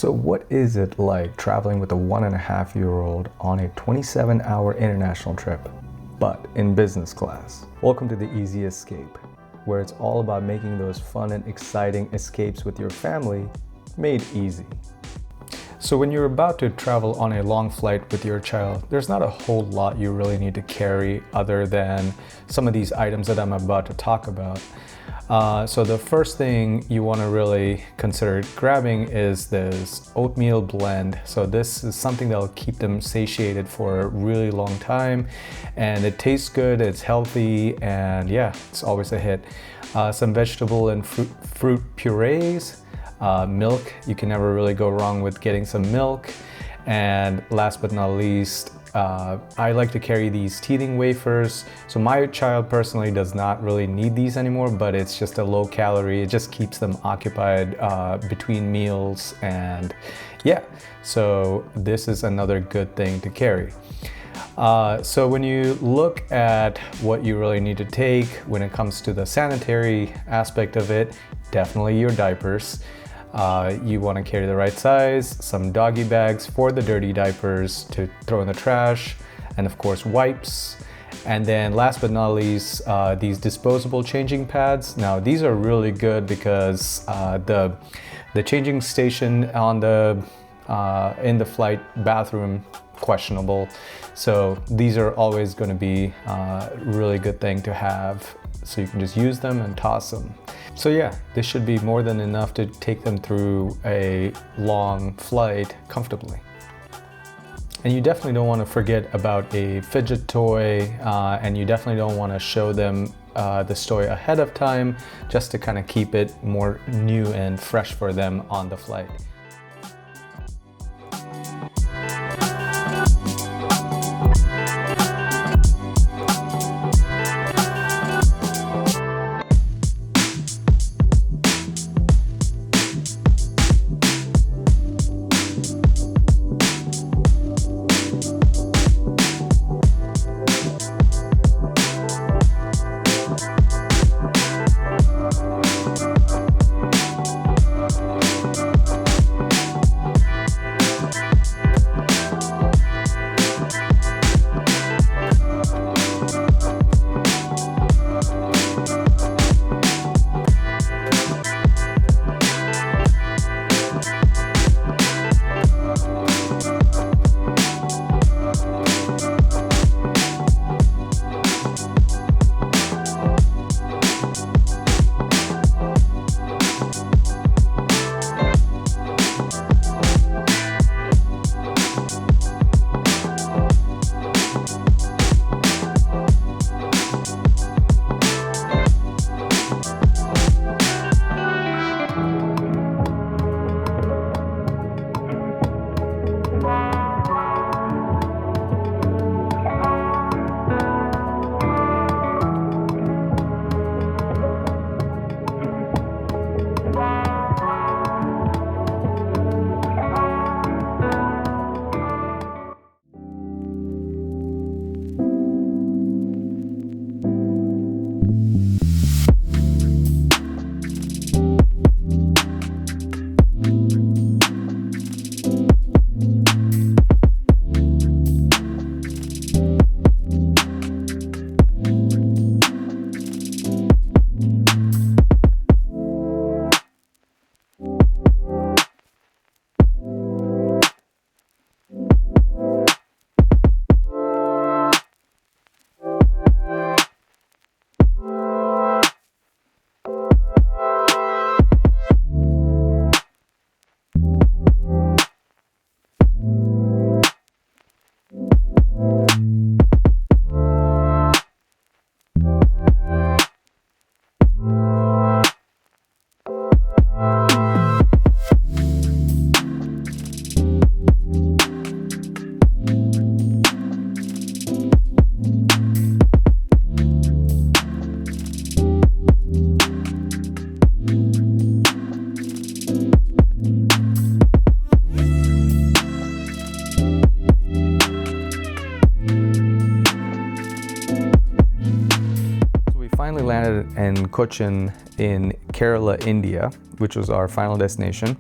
So what is it like traveling with a 1.5-year-old on a 27-hour international trip, but in business class? Welcome to the Easy Escape, where it's all about making those fun and exciting escapes with your family made easy. So when you're about to travel on a long flight with your child, there's not a whole lot you really need to carry other than some of these items that I'm about to talk about. So the first thing you want to really consider grabbing is this oatmeal blend. So this is something that will keep them satiated for a really long time, and it tastes good, it's healthy, and yeah, it's always a hit. Some vegetable and fruit purees, milk. You can never really go wrong with getting some milk. And last but not least, I like to carry these teething wafers. So my child personally does not really need these anymore, but it's just a low calorie. It just keeps them occupied between meals, and yeah, so this is another good thing to carry. So when you look at what you really need to take when it comes to the sanitary aspect of it, definitely your diapers. You want to carry the right size, some doggy bags for the dirty diapers to throw in the trash, and of course wipes. And then last but not least, these disposable changing pads. Now these are really good because the changing station on the in the flight bathroom, questionable. So these are always going to be a really good thing to have. So you can just use them and toss them. So yeah, this should be more than enough to take them through a long flight comfortably. And you definitely don't want to forget about a fidget toy, and you definitely don't want to show them this toy ahead of time, just to kind of keep it more new and fresh for them on the flight. finally landed in Kochi in Kerala, India, which was our final destination.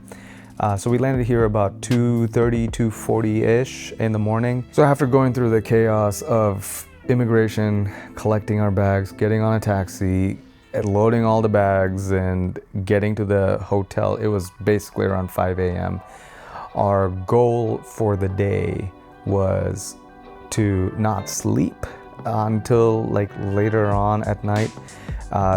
So we landed here about 2:30, 2:40-ish in the morning. So after going through the chaos of immigration, collecting our bags, getting on a taxi, loading all the bags, and getting to the hotel, it was basically around 5 a.m. Our goal for the day was to not sleep until like later on at night.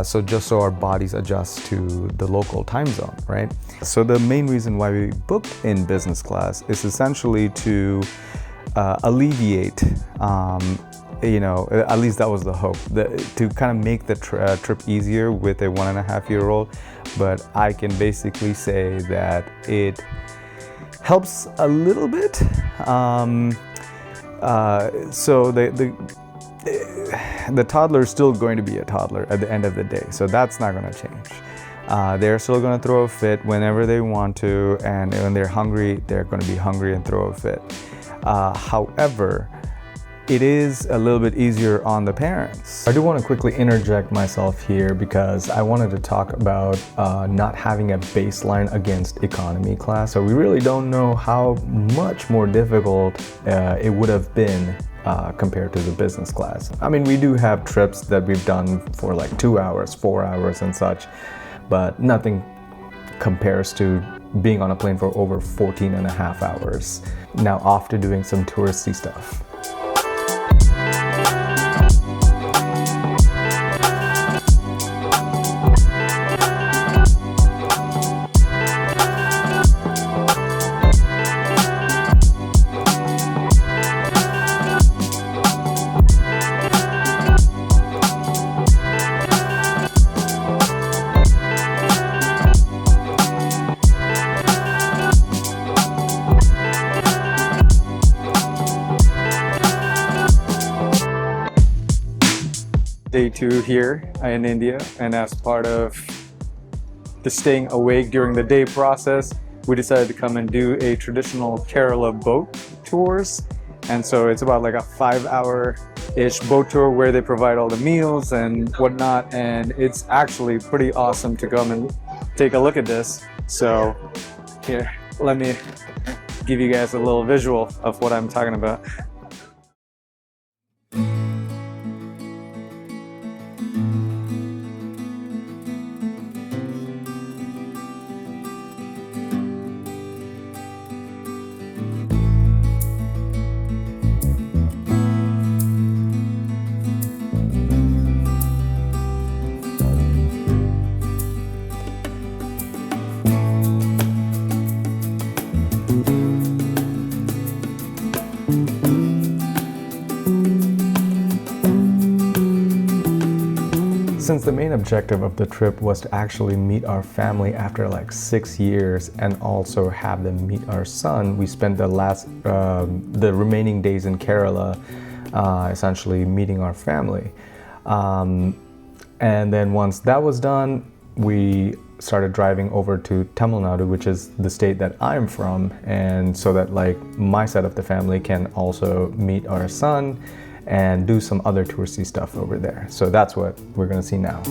So just so our bodies adjust to the local time zone, right? So the main reason why we booked in business class is essentially to alleviate, at least that was the hope, to kind of make the trip easier with a 1.5-year-old. But I can basically say that it helps a little bit. So the toddler is still going to be a toddler at the end of the day, so that's not going to change. They're still going to throw a fit whenever they want to, and when they're hungry, they're going to be hungry and throw a fit. However, it is a little bit easier on the parents. I do want to quickly interject myself here because I wanted to talk about not having a baseline against economy class. So we really don't know how much more difficult it would have been compared to the business class. I mean, we do have trips that we've done for like 2 hours, 4 hours and such, but nothing compares to being on a plane for over 14.5 hours. Now off to doing some touristy stuff. Day 2 here in India, and as part of the staying awake during the day process, we decided to come and do a traditional Kerala boat tours. And so it's about like a 5-hour-ish boat tour where they provide all the meals and whatnot, and it's actually pretty awesome to come and take a look at this. So here, let me give you guys a little visual of what I'm talking about. Since the main objective of the trip was to actually meet our family after like 6 years and also have them meet our son, we spent the remaining days in Kerala essentially meeting our family. And then once that was done, we started driving over to Tamil Nadu, which is the state that I'm from, and so that like my side of the family can also meet our son and do some other touristy stuff over there. So that's what we're gonna see now.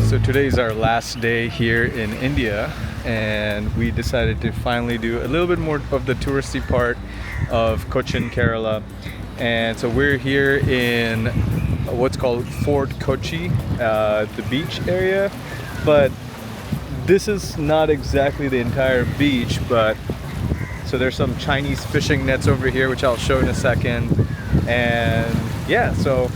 So today is our last day here in India, and we decided to finally do a little bit more of the touristy part of Kochi, Kerala. And so we're here in what's called Fort Kochi, the beach area. But this is not exactly the entire beach, but So there's some Chinese fishing nets over here, which I'll show in a second. And yeah, so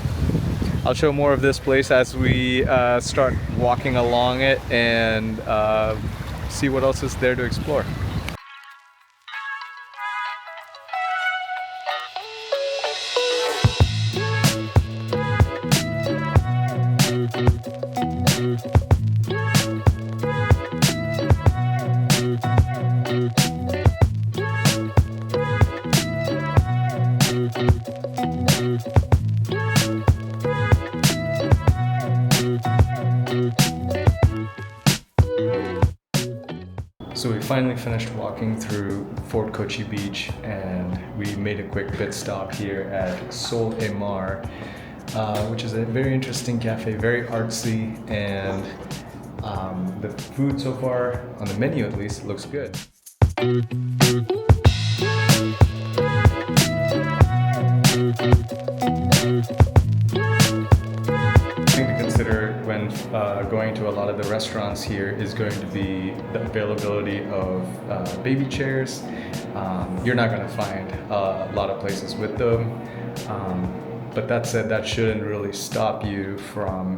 I'll show more of this place as we start walking along it and see what else is there to explore. So we finally finished walking through Fort Kochi Beach, and we made a quick pit stop here at Souvenir, which is a very interesting cafe, very artsy, and the food so far, on the menu at least, looks good. When going to a lot of the restaurants here is going to be the availability of baby chairs. You're not going to find a lot of places with them, but that said, that shouldn't really stop you from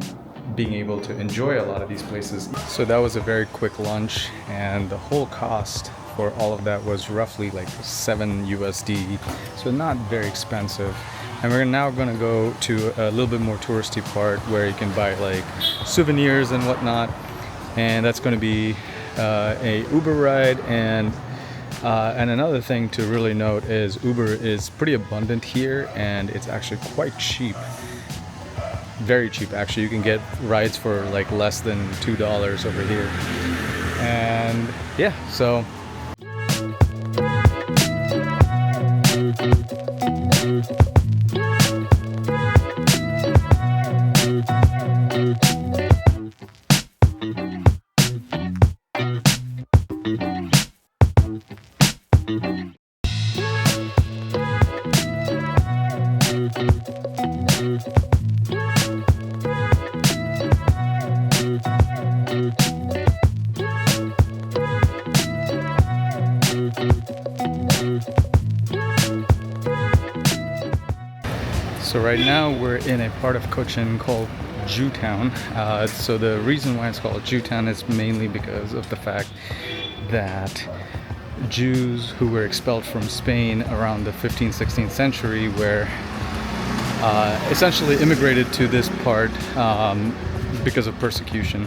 being able to enjoy a lot of these places. So that was a very quick lunch, and the whole cost for all of that was roughly like $7 USD, so not very expensive. And we're now going to go to a little bit more touristy part where you can buy like souvenirs and whatnot, and that's going to be a Uber ride. And another thing to really note is Uber is pretty abundant here, and it's actually quite cheap, very cheap actually. You can get rides for like less than $2 over here. And yeah, so So right now we're in a part of Cochin called Jewtown. So the reason why it's called Jewtown is mainly because of the fact that Jews who were expelled from Spain around the 15th, 16th century were essentially immigrated to this part because of persecution.